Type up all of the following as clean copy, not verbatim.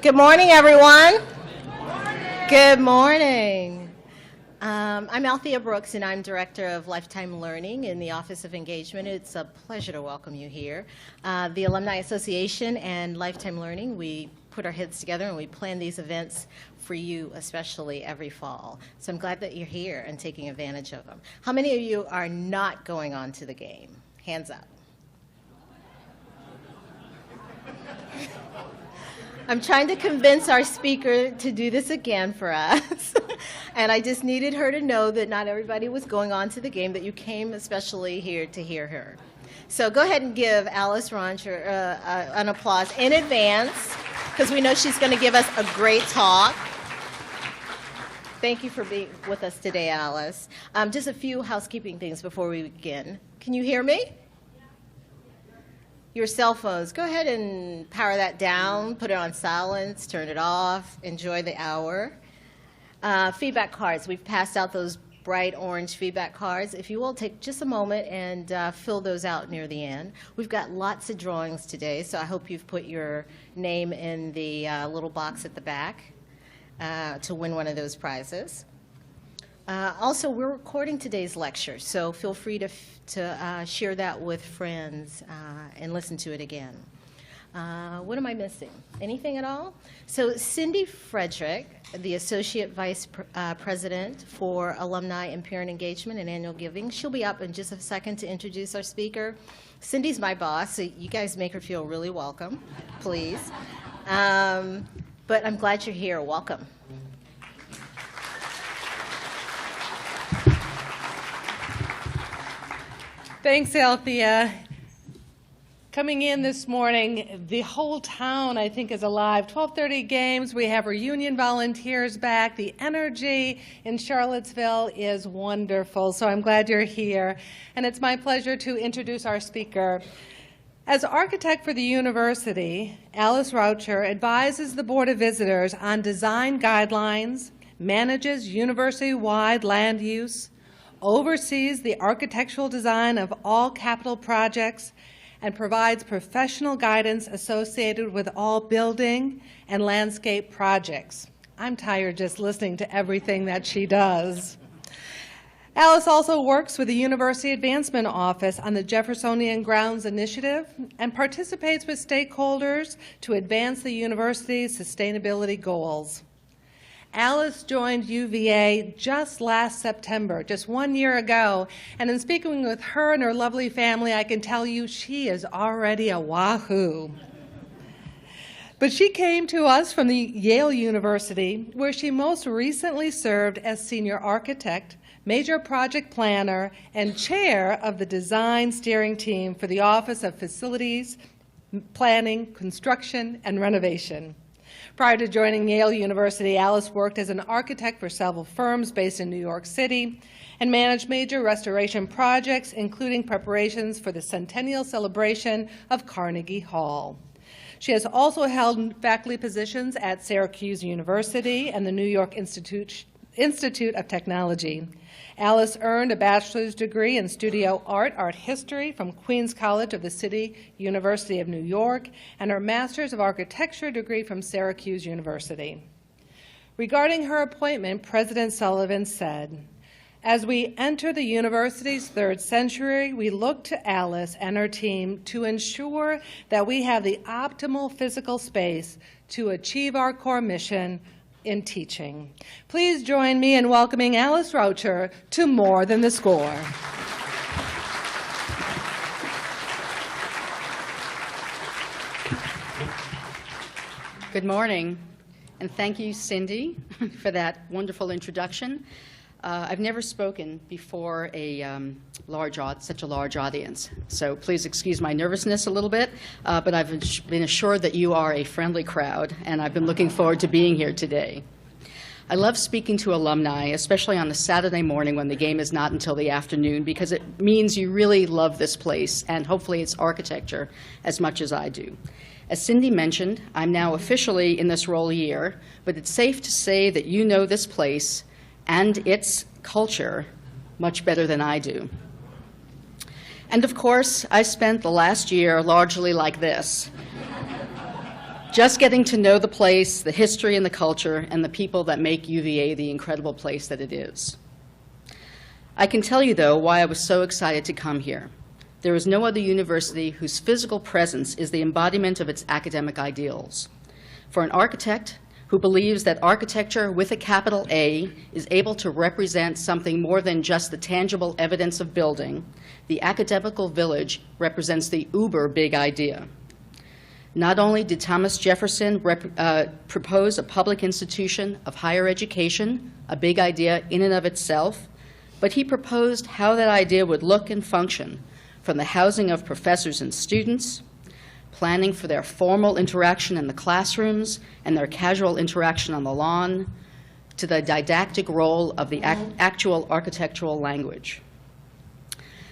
Good morning, everyone. Good morning. I'm Althea Brooks, and I'm Director of Lifetime Learning in the Office of Engagement. It's a pleasure to welcome you here. The Alumni Association and Lifetime Learning, we put our heads together and we plan these events for you, especially every fall. So I'm glad that you're here and taking advantage of them. How many of you are not going on to the game? Hands up. I'm trying to convince our speaker to do this again for us. And I just needed her to know that not everybody was going on to the game, that you came especially here to hear her. So go ahead and give Alice Roncher an applause in advance, because we know she's going to give us a great talk. Thank you for being with us today, Alice. Just a few housekeeping things before we begin. Can you hear me? Your cell phones, go ahead and power that down, put it on silence, turn it off, enjoy the hour. Feedback cards, we've passed out those bright orange feedback cards. If you will, take just a moment and fill those out near the end. We've got lots of drawings today, so I hope you've put your name in the little box at the back to win one of those prizes. Also, we're recording today's lecture, so feel free to share that with friends and listen to it again. What am I missing? Anything at all? So Cindy Frederick, the Associate Vice President for Alumni and Parent Engagement and Annual Giving, she'll be up in just a second to introduce our speaker. Cindy's my boss, so you guys make her feel really welcome, please. But I'm glad you're here. Welcome. Thanks, Althea. Coming in this morning, the whole town, I think, is alive. 12:30 games, we have reunion volunteers back. The energy in Charlottesville is wonderful, so I'm glad you're here. And it's my pleasure to introduce our speaker. As architect for the university, Alice Roucher advises the Board of Visitors on design guidelines, manages university-wide land use, oversees the architectural design of all capital projects, and provides professional guidance associated with all building and landscape projects. I'm tired just listening to everything that she does. Alice also works with the University Advancement Office on the Jeffersonian Grounds Initiative and participates with stakeholders to advance the university's sustainability goals. Alice joined UVA just last September, just 1 year ago, and in speaking with her and her lovely family, I can tell you she is already a wahoo. But she came to us from the Yale University, where she most recently served as senior architect, major project planner, and chair of the design steering team for the Office of Facilities, Planning, Construction, and Renovation. Prior to joining Yale University, Alice worked as an architect for several firms based in New York City and managed major restoration projects, including preparations for the centennial celebration of Carnegie Hall. She has also held faculty positions at Syracuse University and the New York Institute of Technology. Alice earned a bachelor's degree in studio art history from Queens College of the City University of New York, and her master's of architecture degree from Syracuse University. Regarding her appointment, President Sullivan said, "As we enter the university's third century, we look to Alice and her team to ensure that we have the optimal physical space to achieve our core mission in teaching." Please join me in welcoming Alice Roucher to More Than the Score. Good morning, and thank you, Cindy, for that wonderful introduction. I've never spoken before such a large audience, so please excuse my nervousness a little bit, but I've been assured that you are a friendly crowd, and I've been looking forward to being here today. I love speaking to alumni, especially on a Saturday morning when the game is not until the afternoon, because it means you really love this place, and hopefully its architecture, as much as I do. As Cindy mentioned, I'm now officially in this role a year, but it's safe to say that you know this place and its culture much better than I do. And of course, I spent the last year largely like this, just getting to know the place, the history and the culture, and the people that make UVA the incredible place that it is. I can tell you, though, why I was so excited to come here. There is no other university whose physical presence is the embodiment of its academic ideals. For an architect who believes that architecture with a capital A is able to represent something more than just the tangible evidence of building, the academical village represents the uber big idea. Not only did Thomas Jefferson propose a public institution of higher education, a big idea in and of itself, but he proposed how that idea would look and function, from the housing of professors and students, planning for their formal interaction in the classrooms and their casual interaction on the lawn, to the didactic role of the actual architectural language.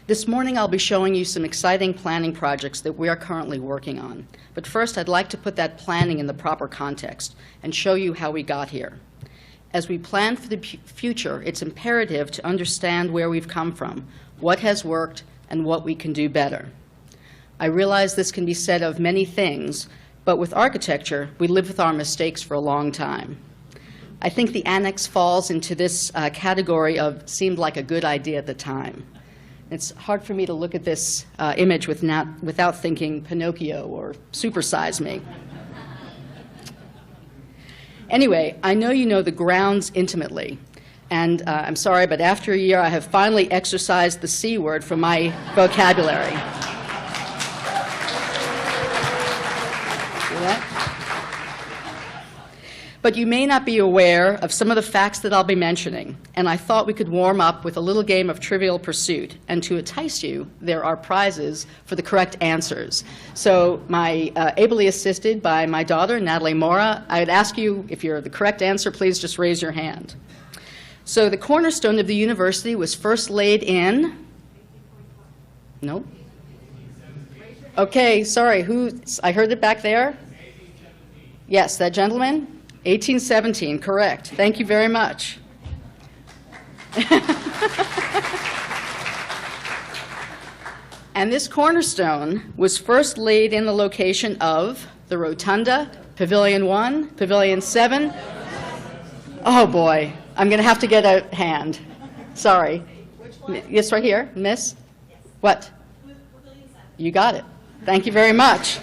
This morning I'll be showing you some exciting planning projects that we are currently working on. But first I'd like to put that planning in the proper context and show you how we got here. As we plan for the future, it's imperative to understand where we've come from, what has worked, and what we can do better. I realize this can be said of many things, but with architecture, we live with our mistakes for a long time. I think the annex falls into this category of seemed like a good idea at the time. It's hard for me to look at this image without thinking Pinocchio or Super Size Me. Anyway, I know you know the grounds intimately, and I'm sorry, but after a year I have finally exorcised the C word from my vocabulary. See that? But you may not be aware of some of the facts that I'll be mentioning, and I thought we could warm up with a little game of Trivial Pursuit. And to entice you, there are prizes for the correct answers. So ably assisted by my daughter, Natalie Mora, I would ask you, if you're the correct answer, please just raise your hand. So the cornerstone of the university was first laid in? No? Okay, sorry, I heard it back there? Yes, that gentleman? 1817, correct. Thank you very much. And this cornerstone was first laid in the location of the Rotunda, Pavilion 1, Pavilion 7. Oh boy, I'm going to have to get a hand. Sorry. Which one? Yes, right here. Miss? Yes. What? Pavilion 7. You got it. Thank you very much.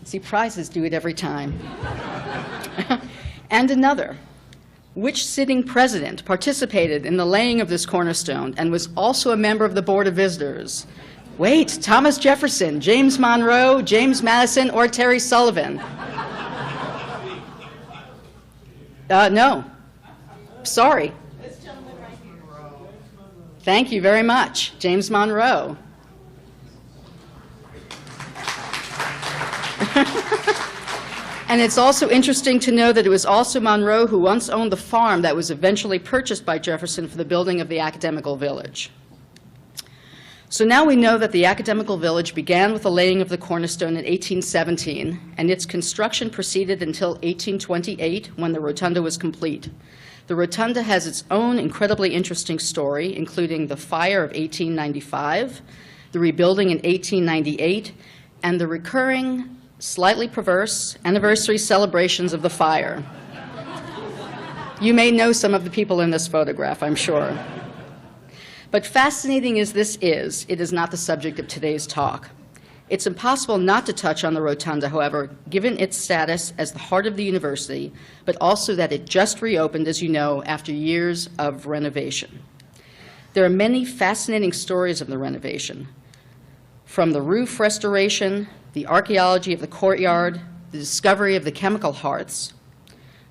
See, prizes do it every time. And another. Which sitting president participated in the laying of this cornerstone and was also a member of the Board of Visitors? Wait, Thomas Jefferson, James Monroe, James Madison, or Terry Sullivan? No. Sorry. This gentleman right here. Thank you very much, James Monroe. And it's also interesting to know that it was also Monroe who once owned the farm that was eventually purchased by Jefferson for the building of the Academical Village. So now we know that the Academical Village began with the laying of the cornerstone in 1817, and its construction proceeded until 1828, when the Rotunda was complete. The Rotunda has its own incredibly interesting story, including the fire of 1895, the rebuilding in 1898, and the recurring, slightly perverse anniversary celebrations of the fire. You may know some of the people in this photograph, I'm sure. But fascinating as this is, it is not the subject of today's talk. It's impossible not to touch on the Rotunda, however, given its status as the heart of the university, but also that it just reopened, as you know, after years of renovation. There are many fascinating stories of the renovation, from the roof restoration, the archaeology of the courtyard, the discovery of the chemical hearths,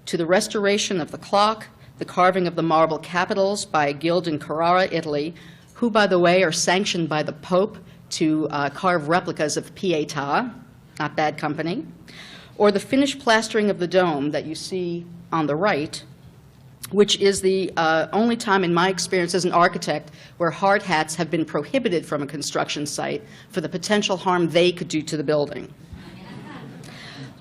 to the restoration of the clock, the carving of the marble capitals by a guild in Carrara, Italy, who, by the way, are sanctioned by the Pope to carve replicas of Pietà, not bad company, or the finished plastering of the dome that you see on the right, which is the only time in my experience as an architect where hard hats have been prohibited from a construction site for the potential harm they could do to the building.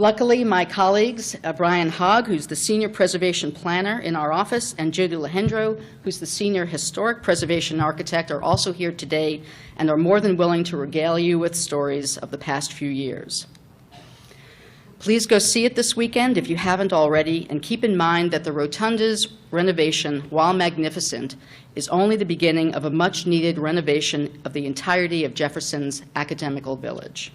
Luckily, my colleagues, Brian Hogg, who's the Senior Preservation Planner in our office, and Jody Lehendro, who's the Senior Historic Preservation Architect, are also here today and are more than willing to regale you with stories of the past few years. Please go see it this weekend if you haven't already, and keep in mind that the Rotunda's renovation, while magnificent, is only the beginning of a much-needed renovation of the entirety of Jefferson's academical village.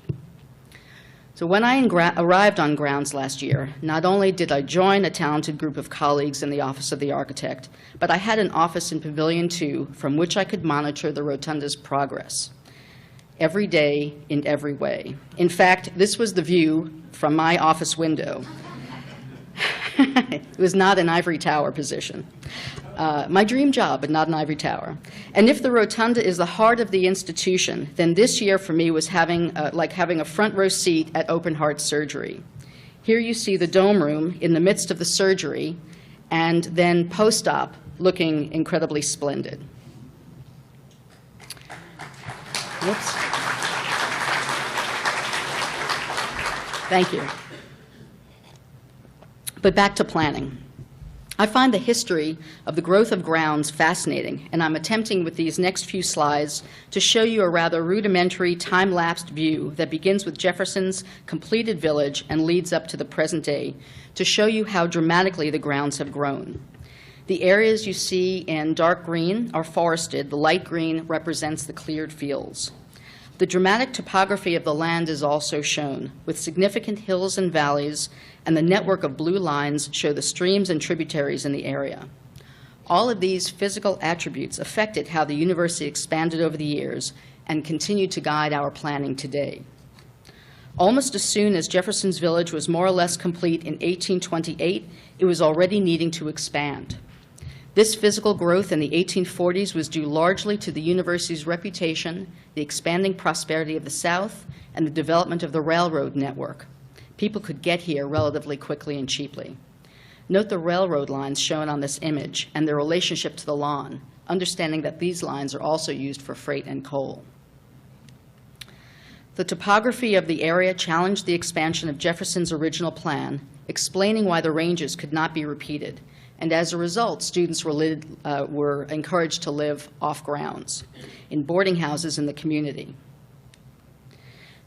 So when I arrived on grounds last year, not only did I join a talented group of colleagues in the Office of the Architect, but I had an office in Pavilion 2 from which I could monitor the Rotunda's progress every day in every way. In fact, this was the view from my office window. It was not an ivory tower position. My dream job, but not an ivory tower. And if the Rotunda is the heart of the institution, then this year for me was like having a front row seat at open heart surgery. Here you see the dome room in the midst of the surgery, and then post-op looking incredibly splendid. Whoops. Thank you. But back to planning. I find the history of the growth of grounds fascinating, and I'm attempting with these next few slides to show you a rather rudimentary, time-lapsed view that begins with Jefferson's completed village and leads up to the present day, to show you how dramatically the grounds have grown. The areas you see in dark green are forested. The light green represents the cleared fields. The dramatic topography of the land is also shown, with significant hills and valleys, and the network of blue lines show the streams and tributaries in the area. All of these physical attributes affected how the university expanded over the years and continue to guide our planning today. Almost as soon as Jefferson's Village was more or less complete in 1828, it was already needing to expand. This physical growth in the 1840s was due largely to the university's reputation, the expanding prosperity of the South, and the development of the railroad network. People could get here relatively quickly and cheaply. Note the railroad lines shown on this image and their relationship to the lawn, understanding that these lines are also used for freight and coal. The topography of the area challenged the expansion of Jefferson's original plan, explaining why the ranges could not be repeated. And as a result, students were encouraged to live off grounds, in boarding houses in the community.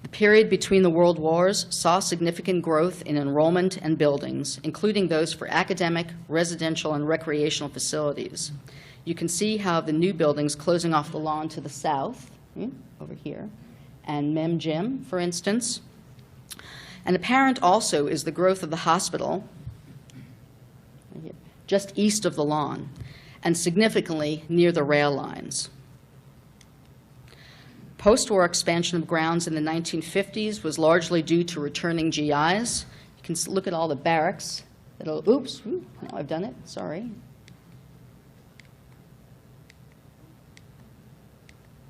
The period between the world wars saw significant growth in enrollment and buildings, including those for academic, residential, and recreational facilities. You can see how the new buildings closing off the lawn to the south, over here, and Mem Gym, for instance. And apparent also is the growth of the hospital, just east of the lawn, and significantly near the rail lines. Post-war expansion of grounds in the 1950s was largely due to returning GIs. You can look at all the barracks. Oops, no, I've done it, sorry.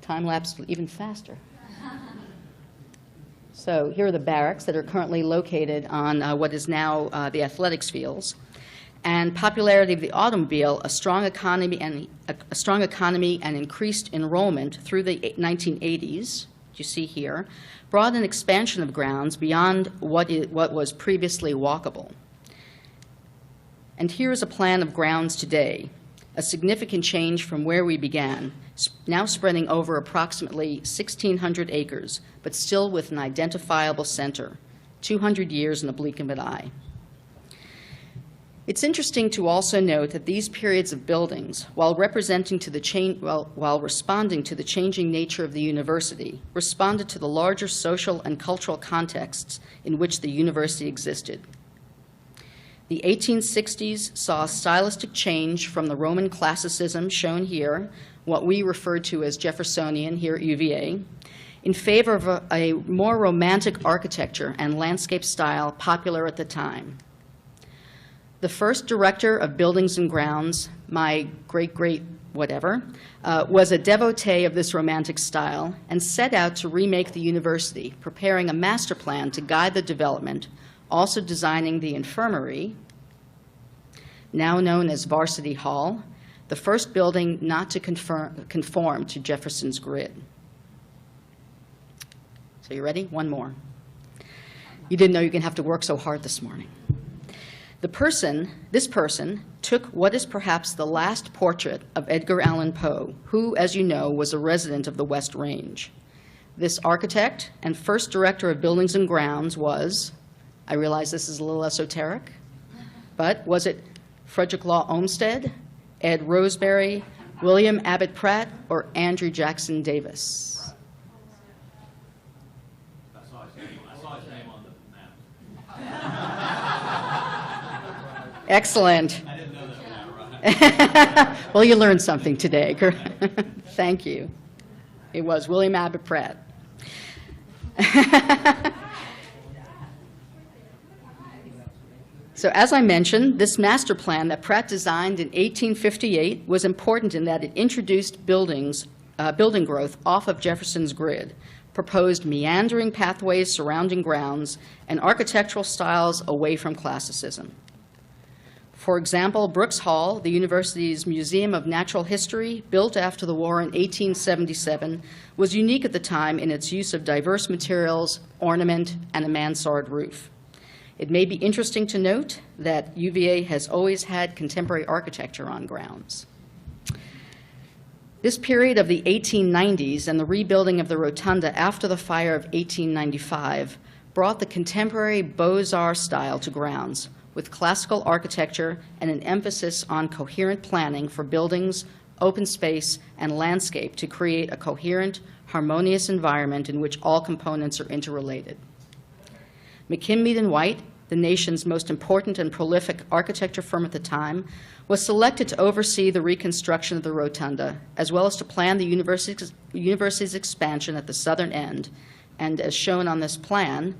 Time-lapse even faster. So here are the barracks that are currently located on what is now the athletics fields. And popularity of the automobile, a strong economy and increased enrollment through the 1980s, you see here, brought an expansion of grounds beyond what was previously walkable. And here is a plan of grounds today, a significant change from where we began, now spreading over approximately 1,600 acres, but still with an identifiable center, 200 years in a blink of an eye. It's interesting to also note that these periods of buildings, while responding to the changing nature of the university, responded to the larger social and cultural contexts in which the university existed. The 1860s saw a stylistic change from the Roman classicism shown here, what we refer to as Jeffersonian here at UVA, in favor of a more romantic architecture and landscape style popular at the time. The first director of Buildings and Grounds, my great-great-whatever, was a devotee of this romantic style and set out to remake the university, preparing a master plan to guide the development, also designing the infirmary, now known as Varsity Hall, the first building not to conform to Jefferson's grid. So you ready? One more. You didn't know you're going to have to work so hard this morning. This person took what is perhaps the last portrait of Edgar Allan Poe, who, as you know, was a resident of the West Range. This architect and first director of buildings and grounds was, I realize this is a little esoteric, but was it Frederick Law Olmsted, Ed Roseberry, William Abbott Pratt, or Andrew Jackson Davis? I saw his name on the map. Excellent. I didn't know that now, right? Well, you learned something today. Thank you. It was William Abbott Pratt. So as I mentioned, this master plan that Pratt designed in 1858 was important in that it introduced building growth off of Jefferson's grid, proposed meandering pathways surrounding grounds, and architectural styles away from classicism. For example, Brooks Hall, the university's Museum of Natural History, built after the war in 1877, was unique at the time in its use of diverse materials, ornament, and a mansard roof. It may be interesting to note that UVA has always had contemporary architecture on grounds. This period of the 1890s and the rebuilding of the rotunda after the fire of 1895 brought the contemporary Beaux-Arts style to grounds, with classical architecture and an emphasis on coherent planning for buildings, open space, and landscape to create a coherent, harmonious environment in which all components are interrelated. McKim, Mead & White, the nation's most important and prolific architecture firm at the time, was selected to oversee the reconstruction of the rotunda, as well as to plan the university's expansion at the southern end, and as shown on this plan,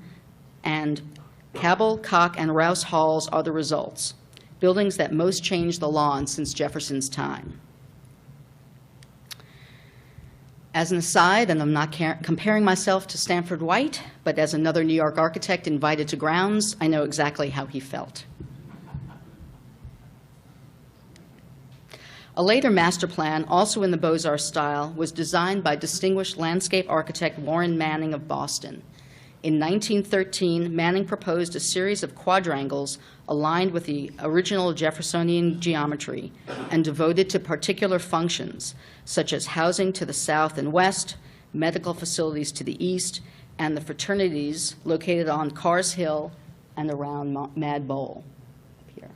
and Cabell, Koch, and Rouse Halls are the results, buildings that most changed the lawn since Jefferson's time. As an aside, and I'm not comparing myself to Stanford White, but as another New York architect invited to grounds, I know exactly how he felt. A later master plan, also in the Beaux-Arts style, was designed by distinguished landscape architect Warren Manning of Boston. In 1913, Manning proposed a series of quadrangles aligned with the original Jeffersonian geometry and devoted to particular functions, such as housing to the south and west, medical facilities to the east, and the fraternities located on Carr's Hill and around Mad Bowl. Here.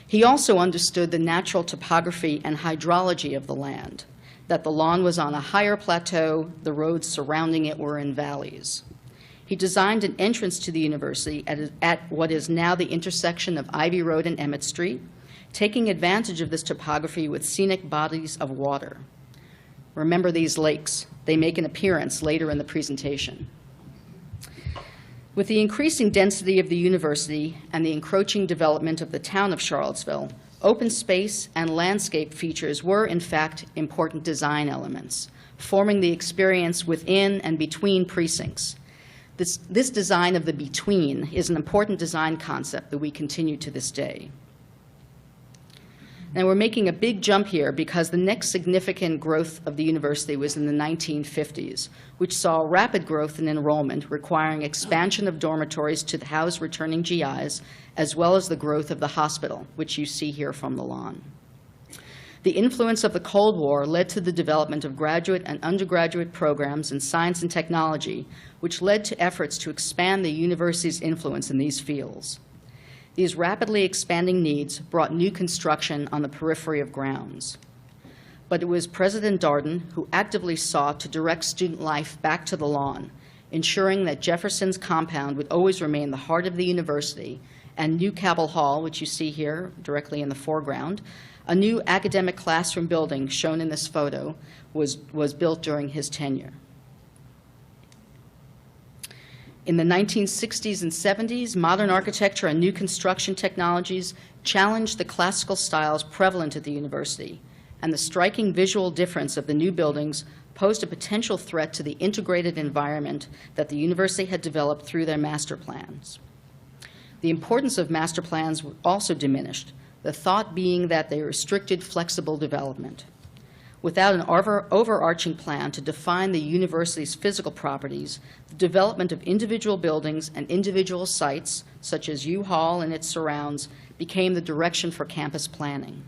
He also understood the natural topography and hydrology of the land, that the lawn was on a higher plateau, the roads surrounding it were in valleys. He designed an entrance to the university at what is now the intersection of Ivy Road and Emmett Street, taking advantage of this topography with scenic bodies of water. Remember these lakes. They make an appearance later in the presentation. With the increasing density of the university and the encroaching development of the town of Charlottesville, open space and landscape features were, in fact, important design elements, forming the experience within and between precincts. This design of the between is an important design concept that we continue to this day. Now, we're making a big jump here because the next significant growth of the university was in the 1950s, which saw rapid growth in enrollment, requiring expansion of dormitories to house returning GIs, as well as the growth of the hospital, which you see here from the lawn. The influence of the Cold War led to the development of graduate and undergraduate programs in science and technology, which led to efforts to expand the university's influence in these fields. These rapidly expanding needs brought new construction on the periphery of grounds. But it was President Darden who actively sought to direct student life back to the lawn, ensuring that Jefferson's compound would always remain the heart of the university, and New Cabell Hall, which you see here directly in the foreground, a new academic classroom building shown in this photo, was built during his tenure. In the 1960s and 70s, modern architecture and new construction technologies challenged the classical styles prevalent at the university, and the striking visual difference of the new buildings posed a potential threat to the integrated environment that the university had developed through their master plans. The importance of master plans also diminished, the thought being that they restricted flexible development. without an overarching plan to define the university's physical properties, the development of individual buildings and individual sites, such as U Hall and its surrounds, became the direction for campus planning.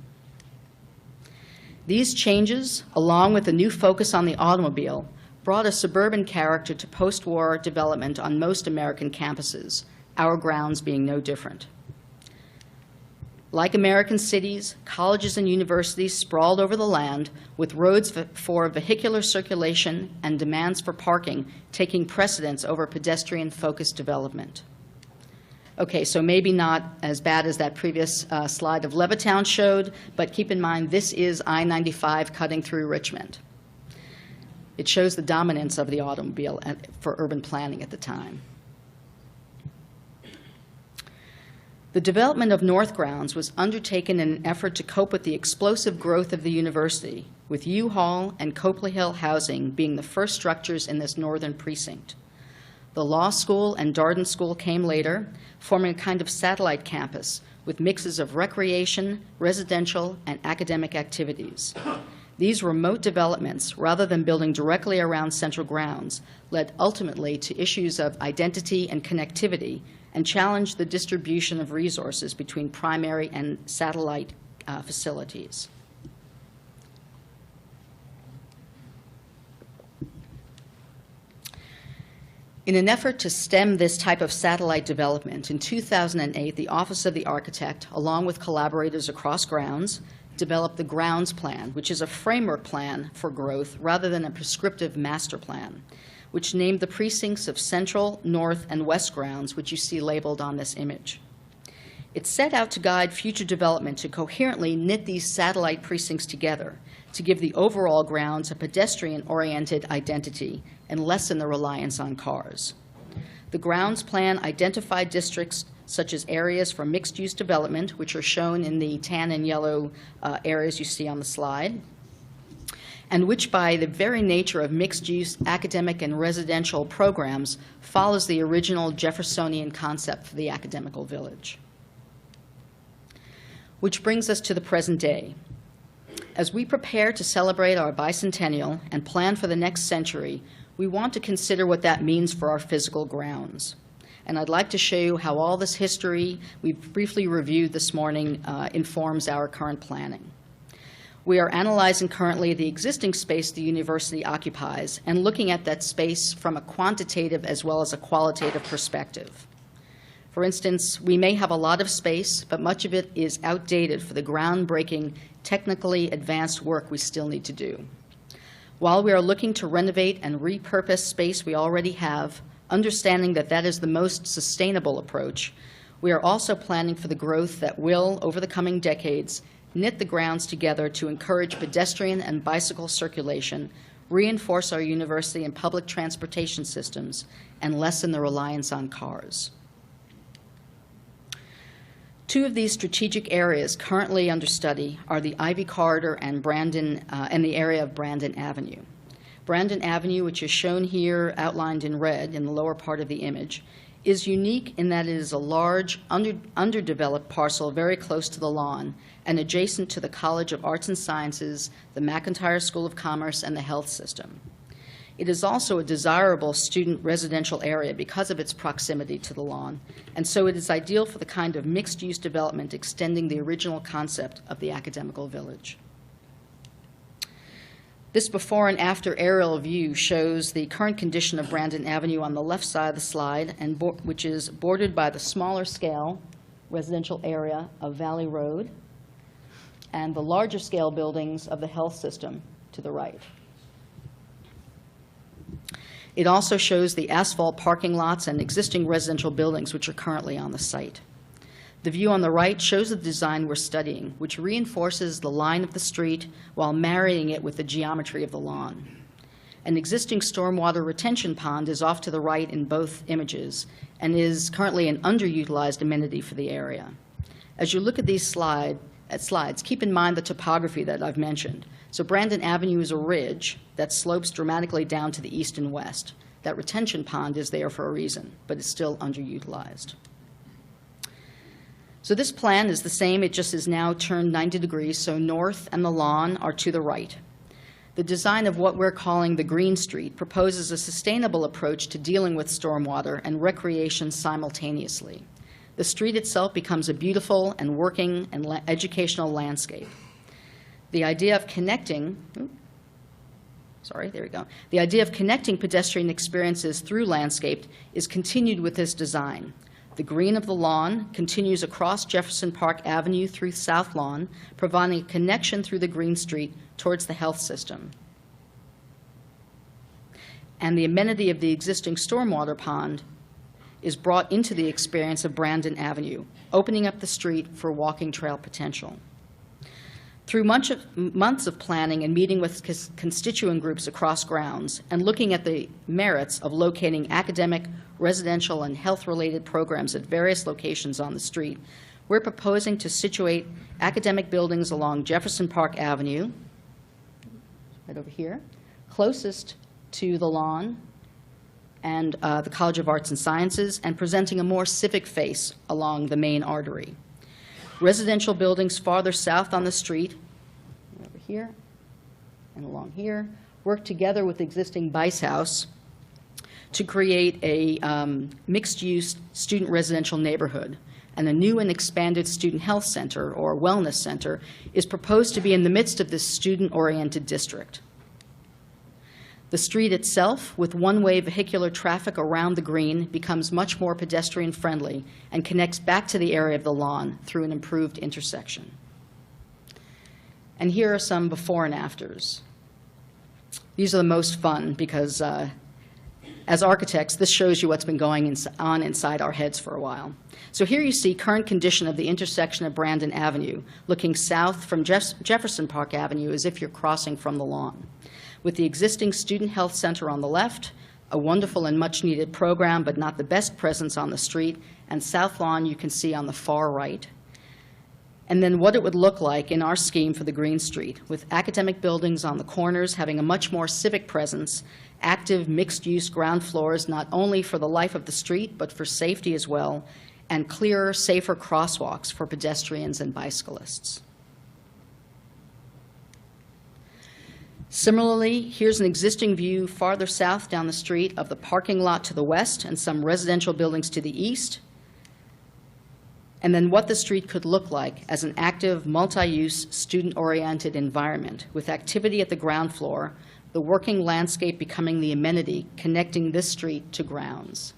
These changes, along with the new focus on the automobile, brought a suburban character to post-war development on most American campuses, our grounds being no different. Like American cities, colleges and universities sprawled over the land, with roads for vehicular circulation and demands for parking taking precedence over pedestrian-focused development. Okay, so maybe not as bad as that previous slide of Levittown showed, but keep in mind this is I-95 cutting through Richmond. It shows the dominance of the automobile for urban planning at the time. The development of North Grounds was undertaken in an effort to cope with the explosive growth of the university, with U Hall and Copley Hill housing being the first structures in this northern precinct. The law school and Darden School came later, forming a kind of satellite campus with mixes of recreation, residential, and academic activities. These remote developments, rather than building directly around central grounds, led ultimately to issues of identity and connectivity and challenged the distribution of resources between primary and satellite facilities. In an effort to stem this type of satellite development, in 2008, the Office of the Architect, along with collaborators across grounds, developed the Grounds Plan, which is a framework plan for growth rather than a prescriptive master plan, which named the precincts of Central, North, and West Grounds, which you see labeled on this image. It set out to guide future development to coherently knit these satellite precincts together to give the overall grounds a pedestrian-oriented identity and lessen the reliance on cars. The Grounds Plan identified districts such as areas for mixed-use development, which are shown in the tan and yellow areas you see on the slide, and which by the very nature of mixed-use academic and residential programs follows the original Jeffersonian concept for the academical village. Which brings us to the present day. As we prepare to celebrate our bicentennial and plan for the next century, we want to consider what that means for our physical grounds. And I'd like to show you how all this history we've briefly reviewed this morning informs our current planning. We are analyzing currently the existing space the university occupies and looking at that space from a quantitative as well as a qualitative perspective. For instance, we may have a lot of space, but much of it is outdated for the groundbreaking, technically advanced work we still need to do. While we are looking to renovate and repurpose space we already have, understanding that that is the most sustainable approach, we are also planning for the growth that will, over the coming decades, knit the grounds together to encourage pedestrian and bicycle circulation, reinforce our university and public transportation systems, and lessen the reliance on cars. Two of these strategic areas currently under study are the Ivy Corridor and the area of Brandon Avenue. Brandon Avenue, which is shown here outlined in red in the lower part of the image, is unique in that it is a large, underdeveloped parcel very close to the lawn and adjacent to the College of Arts and Sciences, the McIntire School of Commerce, and the health system. It is also a desirable student residential area because of its proximity to the lawn, and so it is ideal for the kind of mixed-use development extending the original concept of the academical village. This before and after aerial view shows the current condition of Brandon Avenue on the left side of the slide, and which is bordered by the smaller scale residential area of Valley Road and the larger scale buildings of the health system to the right. It also shows the asphalt parking lots and existing residential buildings which are currently on the site. The view on the right shows the design we're studying, which reinforces the line of the street while marrying it with the geometry of the lawn. An existing stormwater retention pond is off to the right in both images and is currently an underutilized amenity for the area. As you look at these slides, keep in mind the topography that I've mentioned. So Brandon Avenue is a ridge that slopes dramatically down to the east and west. That retention pond is there for a reason, but it's still underutilized. So this plan is the same, it just is now turned 90 degrees, so north and the lawn are to the right. the design of what we're calling the Green Street proposes a sustainable approach to dealing with stormwater and recreation simultaneously. The street itself becomes a beautiful and working and educational landscape. The idea of connecting, The idea of connecting pedestrian experiences through landscape is continued with this design. The green of the lawn continues across Jefferson Park Avenue through South Lawn, providing a connection through the Green Street towards the health system. And the amenity of the existing stormwater pond is brought into the experience of Brandon Avenue, opening up the street for walking trail potential. Through months of planning and meeting with constituent groups across grounds and looking at the merits of locating academic, residential, and health-related programs at various locations on the street, we're proposing to situate academic buildings along Jefferson Park Avenue, right over here, closest to the lawn and the College of Arts and Sciences, and presenting a more civic face along the main artery. Residential buildings farther south on the street, over here and along here, work together with the existing Bice House to create a mixed-use student residential neighborhood. And a new and expanded student health center, or wellness center, is proposed to be in the midst of this student-oriented district. The street itself, with one-way vehicular traffic around the green, becomes much more pedestrian-friendly and connects back to the area of the lawn through an improved intersection. And here are some before and afters. These are the most fun because, as architects, this shows you what's been going on inside our heads for a while. So here you see current condition of the intersection of Brandon Avenue, looking south from Jefferson Park Avenue as if you're crossing from the lawn. With the existing student health center on the left, a wonderful and much-needed program, but not the best presence on the street, and South Lawn you can see on the far right. And then what it would look like in our scheme for the Green Street, with academic buildings on the corners having a much more civic presence, active mixed-use ground floors not only for the life of the street, but for safety as well, and clearer, safer crosswalks for pedestrians and bicyclists. Similarly, here's an existing view farther south down the street of the parking lot to the west and some residential buildings to the east, and then what the street could look like as an active, multi-use, student-oriented environment with activity at the ground floor, the working landscape becoming the amenity connecting this street to grounds.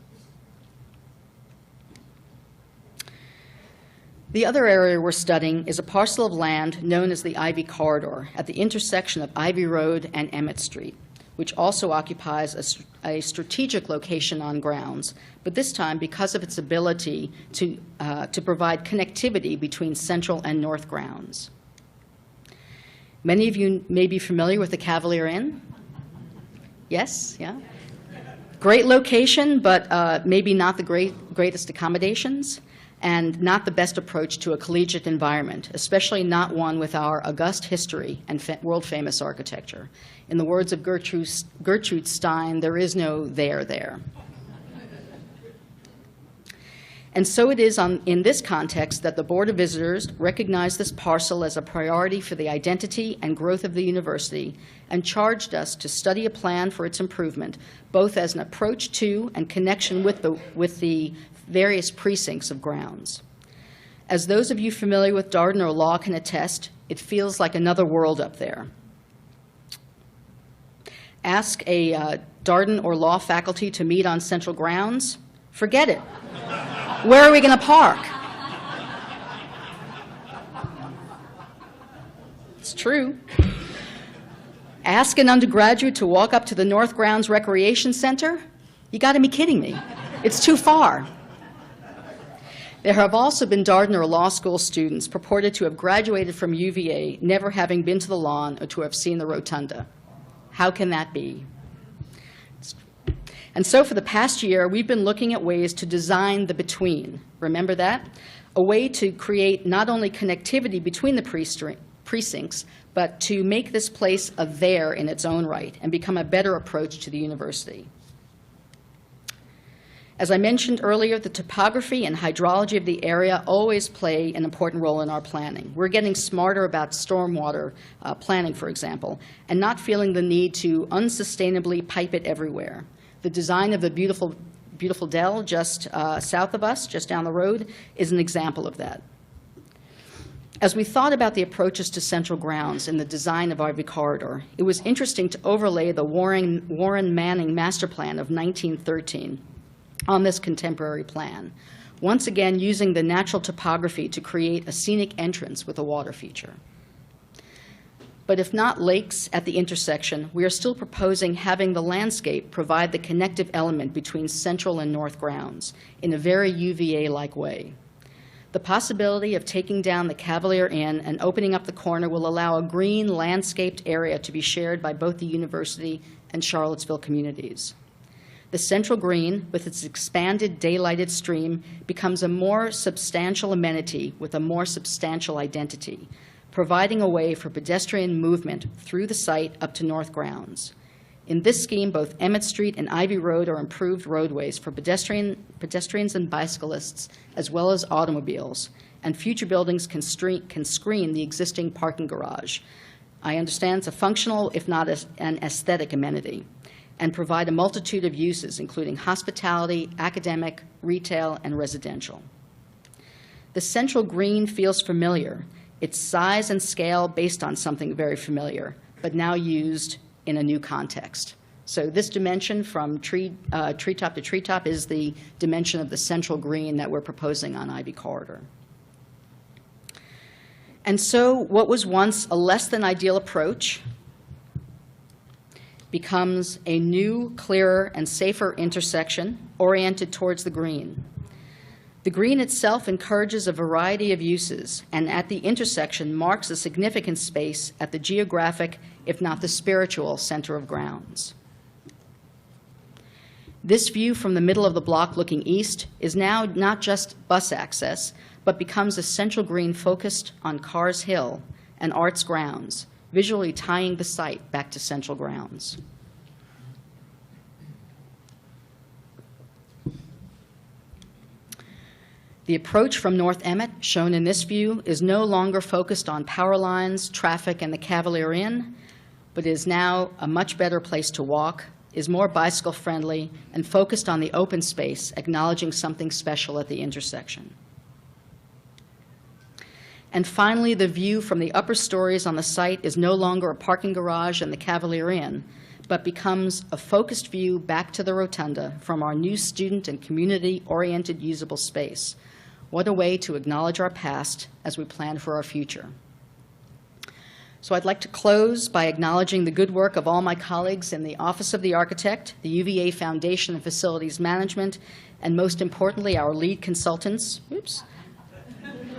The other area we're studying is a parcel of land known as the Ivy Corridor at the intersection of Ivy Road and Emmett Street, which also occupies a strategic location on grounds, but this time because of its ability to provide connectivity between Central and North grounds. Many of you may be familiar with the Cavalier Inn. Yes, yeah. Great location, but maybe not the greatest accommodations, and not the best approach to a collegiate environment, especially not one with our august history and world-famous architecture. In the words of Gertrude Stein, there is no there. And so it is in this context that the Board of Visitors recognized this parcel as a priority for the identity and growth of the university and charged us to study a plan for its improvement, both as an approach to and connection with the various precincts of grounds. As those of you familiar with Darden or law can attest, it feels like another world up there. Ask a Darden or law faculty to meet on Central Grounds, forget it. Where are we going to park? It's true. Ask an undergraduate to walk up to the North Grounds Recreation Center? You got to be kidding me. It's too far. There have also been Darden or law school students purported to have graduated from UVA, never having been to the lawn or to have seen the rotunda. How can that be? And so for the past year, we've been looking at ways to design the between. Remember that? A way to create not only connectivity between the precincts, but to make this place a there in its own right and become a better approach to the university. As I mentioned earlier, the topography and hydrology of the area always play an important role in our planning. We're getting smarter about stormwater planning, for example, and not feeling the need to unsustainably pipe it everywhere. The design of the beautiful dell just south of us, just down the road, is an example of that. As we thought about the approaches to central grounds in the design of Ivy Corridor, it was interesting to overlay the Warren Manning Master Plan of 1913 on this contemporary plan, once again using the natural topography to create a scenic entrance with a water feature. But if not lakes at the intersection, we are still proposing having the landscape provide the connective element between central and north grounds in a very UVA-like way. The possibility of taking down the Cavalier Inn and opening up the corner will allow a green landscaped area to be shared by both the university and Charlottesville communities. The central green, with its expanded daylighted stream, becomes a more substantial amenity with a more substantial identity, providing a way for pedestrian movement through the site up to north grounds. In this scheme, both Emmett Street and Ivy Road are improved roadways for pedestrians and bicyclists, as well as automobiles, and future buildings can screen the existing parking garage. I understand it's a functional, if not an aesthetic amenity, and provide a multitude of uses, including hospitality, academic, retail, and residential. The central green feels familiar, its size and scale based on something very familiar, but now used in a new context. So this dimension from treetop to treetop is the dimension of the central green that we're proposing on Ivy Corridor. And so what was once a less than ideal approach becomes a new, clearer, and safer intersection oriented towards the green. The green itself encourages a variety of uses, and at the intersection marks a significant space at the geographic, if not the spiritual, center of grounds. This view from the middle of the block looking east is now not just bus access, but becomes a central green focused on Carr's Hill and Arts grounds, visually tying the site back to central grounds. The approach from North Emmett, shown in this view, is no longer focused on power lines, traffic, and the Cavalier Inn, but is now a much better place to walk, is more bicycle-friendly, and focused on the open space, acknowledging something special at the intersection. And finally, the view from the upper stories on the site is no longer a parking garage and the Cavalier Inn, but becomes a focused view back to the rotunda from our new student and community-oriented usable space. What a way to acknowledge our past as we plan for our future. So I'd like to close by acknowledging the good work of all my colleagues in the Office of the Architect, the UVA Foundation and Facilities Management, and most importantly, our lead consultants,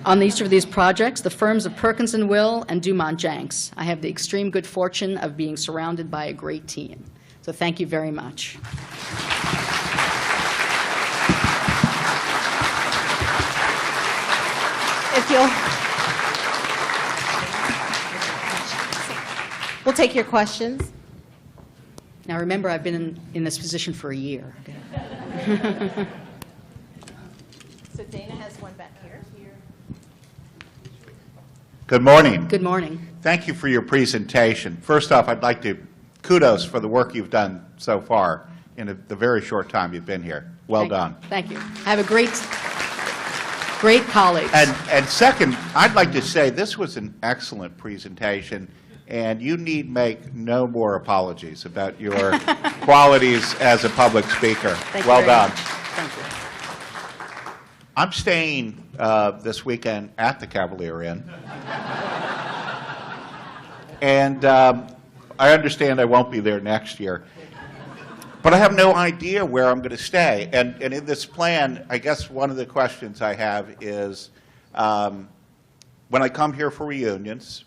on each of these projects, the firms of Perkins & Will and Dumont Jenks. I have the extreme good fortune of being surrounded by a great team. So thank you very much. If we'll take your questions. Now remember, I've been in this position for a year. So Dana has one back here. Good morning. Good morning. Thank you for your presentation. First off, I'd like to kudos for the work you've done so far in the very short time you've been here. Well done. Thank you. I have a great colleagues. And second, I'd like to say this was an excellent presentation, and you need make no more apologies about your qualities as a public speaker. Well done. Thank you. I'm staying this weekend at the Cavalier Inn. And I understand I won't be there next year. But I have no idea where I'm going to stay. And in this plan, I guess one of the questions I have is when I come here for reunions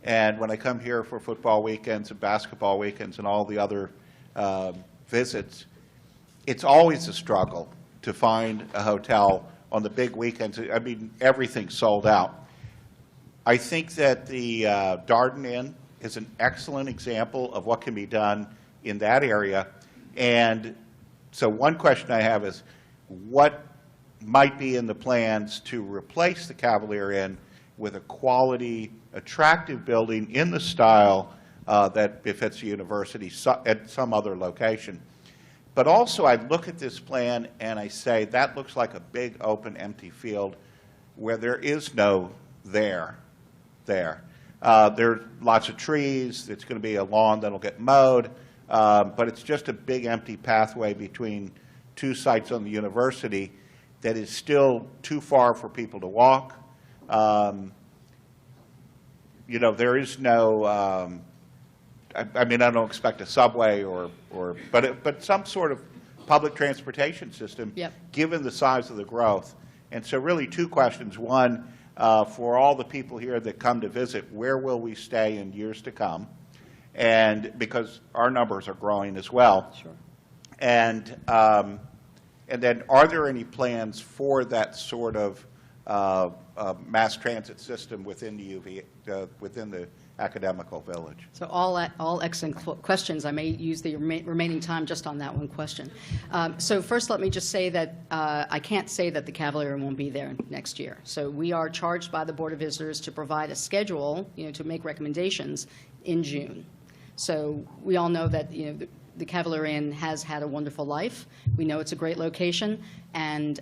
and when I come here for football weekends and basketball weekends and all the other visits, it's always a struggle to find a hotel on the big weekends. I mean, everything's sold out. I think that the Darden Inn is an excellent example of what can be done in that area. And so one question I have is, what might be in the plans to replace the Cavalier Inn with a quality, attractive building in the style that befits the university at some other location? But also, I look at this plan and I say, that looks like a big, open, empty field where there is no there. There are lots of trees. It's going to be a lawn that'll get mowed, but it's just a big, empty pathway between two sites on the university that is still too far for people to walk. You know, there is no, I mean, I don't expect a subway but some sort of public transportation system, Yep. given the size of the growth. And so really two questions. One, for all the people here that come to visit, where will we stay in years to come? And because our numbers are growing as well. Sure. And then are there any plans for that sort of mass transit system within the within the academical village? So all excellent questions. I may use the remaining time just on that one question. So first, let me just say that I can't say that the Cavalier won't be there next year. So we are charged by the Board of Visitors to provide a schedule, to make recommendations in June. So we all know that, the Cavalier Inn has had a wonderful life. We know it's a great location, and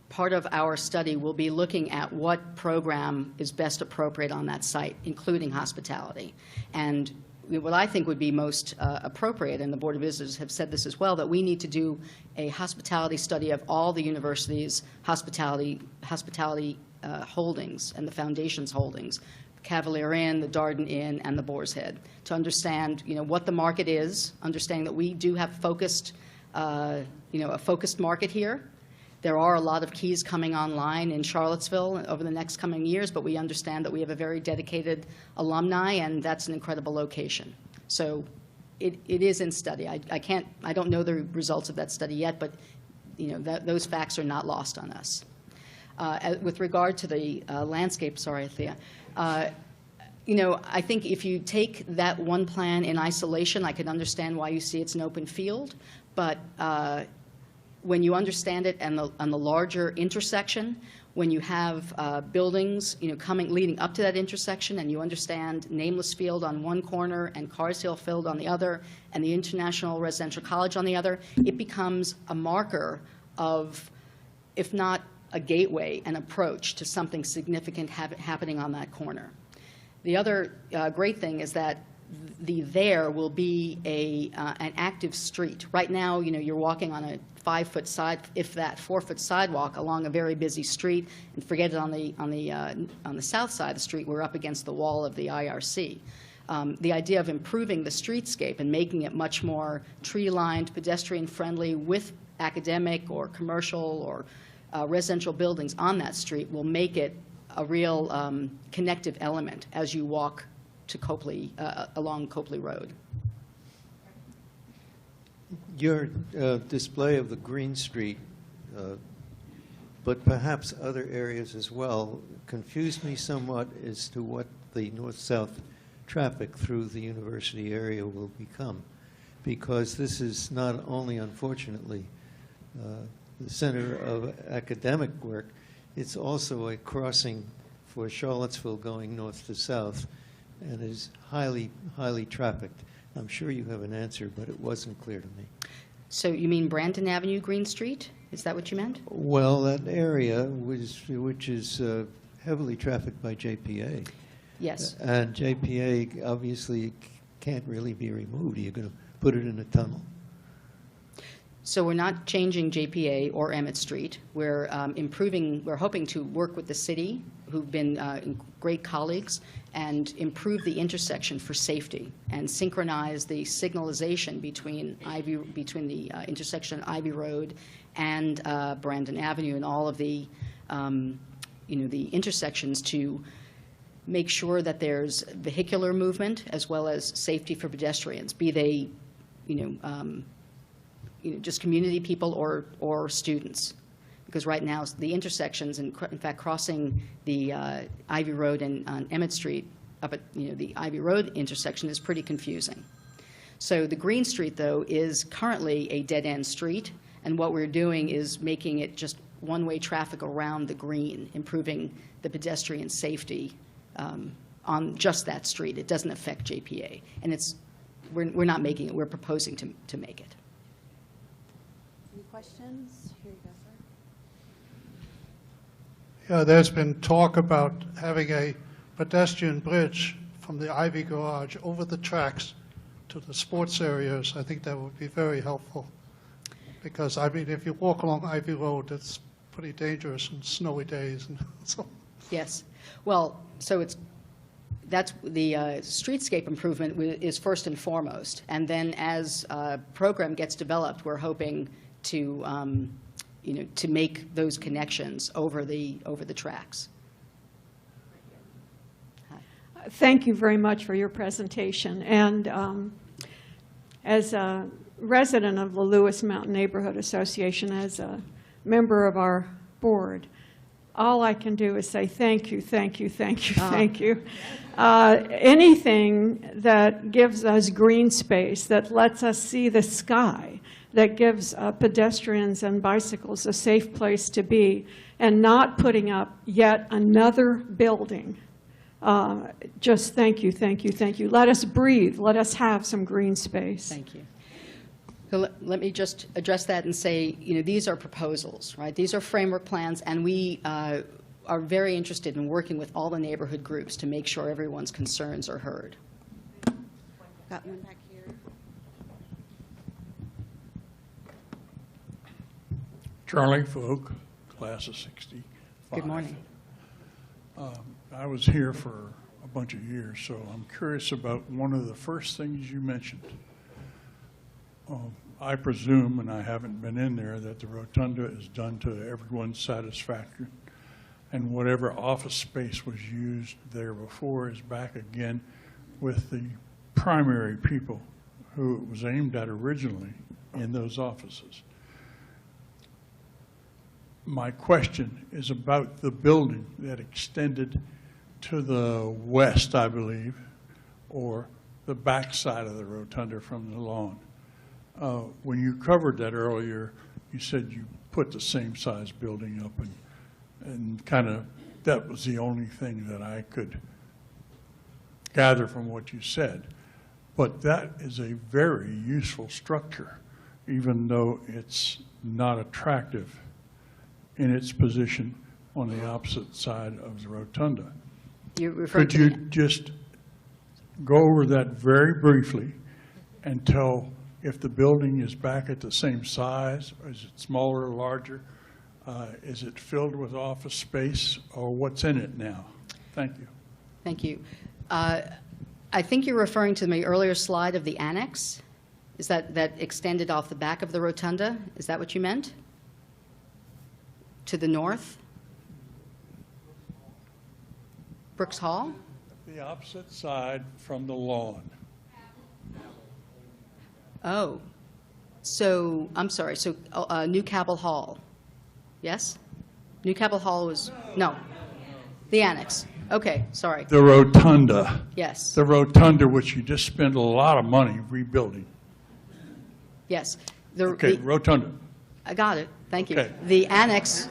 part of our study will be looking at what program is best appropriate on that site, including hospitality. And what I think would be most appropriate, and the Board of Visitors have said this as well, that we need to do a hospitality study of all the university's hospitality holdings and the foundation's holdings, Cavalier Inn, the Darden Inn, and the Boar's Head, to understand, what the market is, understanding that we do have focused, a focused market here. There are a lot of keys coming online in Charlottesville over the next coming years, but we understand that we have a very dedicated alumni, and that's an incredible location. So it is in study. I don't know the results of that study yet, but those facts are not lost on us. With regard to the landscape, sorry, Thea, I think if you take that one plan in isolation, I can understand why you see it's an open field, but when you understand it and the larger intersection, when you have buildings, leading up to that intersection, and you understand Nameless Field on one corner and Cars Hill Field on the other, and the International Residential College on the other, it becomes a marker of, if not a gateway, an approach to something significant happening on that corner. The other great thing is that there will be an active street. Right now, you're walking on a 5-foot side, if that 4-foot sidewalk along a very busy street, and forget it on the south side of the street, we're up against the wall of the IRC. The idea of improving the streetscape and making it much more tree-lined, pedestrian-friendly with academic or commercial or residential buildings on that street will make it a real connective element as you walk to Copley, along Copley Road. Your display of the Green Street, but perhaps other areas as well, confused me somewhat as to what the north-south traffic through the university area will become, because this is not only, unfortunately, the center of academic work, it's also a crossing for Charlottesville going north to south, and is highly, highly trafficked. I'm sure you have an answer, but it wasn't clear to me. So you mean Brandon Avenue, Green Street? Is that what you meant? Well, that area, which is heavily trafficked by JPA. Yes. And JPA obviously can't really be removed. You're going to put it in a tunnel. So we're not changing JPA or Emmett Street. We're we're hoping to work with the city, who've been great colleagues, and improve the intersection for safety and synchronize the signalization between the intersection of Ivy Road and Brandon Avenue and all of the, the intersections to make sure that there's vehicular movement as well as safety for pedestrians, be they, just community people or students. Because right now, the intersections, in fact, crossing the Ivy Road and on Emmett Street up at the Ivy Road intersection is pretty confusing. So the Green Street, though, is currently a dead-end street, and what we're doing is making it just one-way traffic around the green, improving the pedestrian safety on just that street. It doesn't affect JPA, and we're not making it. We're proposing to make it. Any questions? Here you go, sir. Yeah, there's been talk about having a pedestrian bridge from the Ivy Garage over the tracks to the sports areas. I think that would be very helpful. Because, I mean, if you walk along Ivy Road, it's pretty dangerous on snowy days. And so. Yes. Well, so that's the streetscape improvement is first and foremost. And then as a program gets developed, we're hoping to, to make those connections over the tracks. Thank you very much for your presentation. And as a resident of the Lewis Mountain Neighborhood Association, as a member of our board, all I can do is say thank you, thank you, thank you, thank you. Anything that gives us green space, that lets us see the sky, that gives pedestrians and bicycles a safe place to be, and not putting up yet another building. Just thank you, thank you, thank you. Let us breathe. Let us have some green space. Thank you. So let me just address that and say, these are proposals, right? These are framework plans, and we are very interested in working with all the neighborhood groups to make sure everyone's concerns are heard. Got one back here. Charlie Folk, class of 65. Good morning. I was here for a bunch of years, so I'm curious about one of the first things you mentioned. I presume, and I haven't been in there, that the rotunda is done to everyone's satisfaction, and whatever office space was used there before is back again with the primary people who it was aimed at originally in those offices. My question is about the building that extended to the west, I believe, or the back side of the rotunda from the lawn. When you covered that earlier, you said you put the same size building up, and kind of that was the only thing that I could gather from what you said. But that is a very useful structure, even though it's not attractive in its position on the opposite side of the rotunda. Could you just go over that very briefly and tell if the building is back at the same size, or is it smaller or larger? Is it filled with office space, or what's in it now? Thank you. Thank you. I think you're referring to my earlier slide of the annex. Is that extended off the back of the rotunda? Is that what you meant? To the north? Brooks Hall? The opposite side from the lawn. Oh, so, I'm sorry, so New Cabell Hall, yes? New Cabell Hall was, no, the annex. Okay, sorry. The rotunda. Yes. The rotunda, which you just spent a lot of money rebuilding. Yes. Okay, rotunda. I got it, thank you. Okay. The annex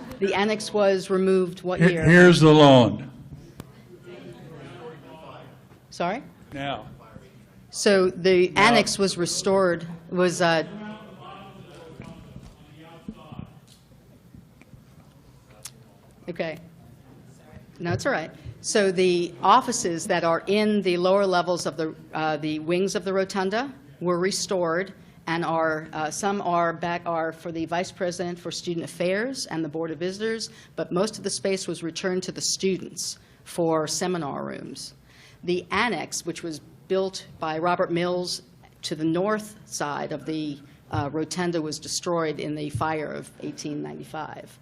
was removed what year? Here's the lawn. Sorry? Now. So the annex was restored, was, okay. No, it's all right. So the offices that are in the lower levels of the wings of the rotunda were restored, and some are for the vice president for student affairs and the board of visitors, but most of the space was returned to the students for seminar rooms. The annex, which was built by Robert Mills to the north side of the rotunda, was destroyed in the fire of 1895.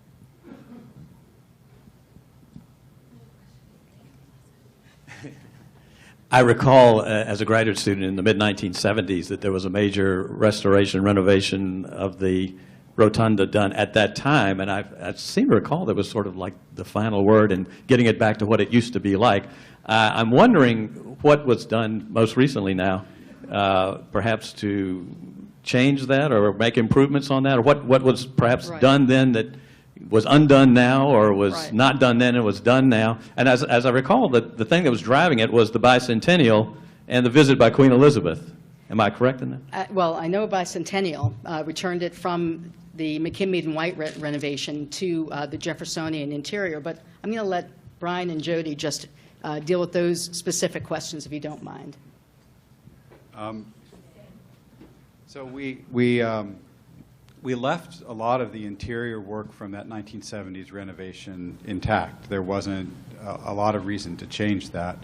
I recall as a graduate student in the mid-1970s that there was a major restoration, renovation of the rotunda done at that time, and I seem to recall that was sort of like the final word in getting it back to what it used to be like. I'm wondering what was done most recently now perhaps to change that or make improvements on that? Or what was perhaps Right. done then that was undone now, or was Right. not done then and was done now? And as I recall, the thing that was driving it was the bicentennial and the visit by Queen Elizabeth. Am I correct in that? Well, I know Bicentennial returned it from the McKim and White renovation to the Jeffersonian interior, but I'm going to let Brian and Jody just deal with those specific questions, if you don't mind. So we left a lot of the interior work from that 1970s renovation intact. There wasn't a lot of reason to change that.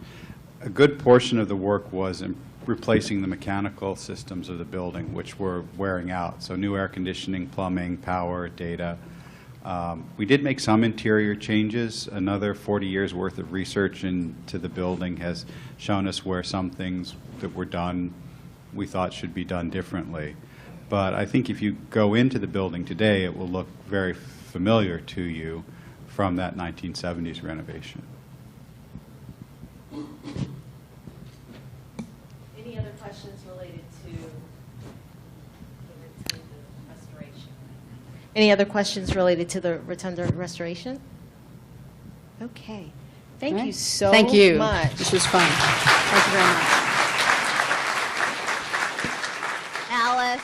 A good portion of the work was in replacing the mechanical systems of the building, which were wearing out. So new air conditioning, plumbing, power, data. We did make some interior changes. Another 40 years worth of research into the building has shown us where some things that were done we thought should be done differently. But I think if you go into the building today, it will look very familiar to you from that 1970s renovation. Any other questions related to the rotunda restoration? Any other questions related to the rotunda restoration? Okay. Thank All you right. so Thank you. much. This was fun. Thank you very much. Alice.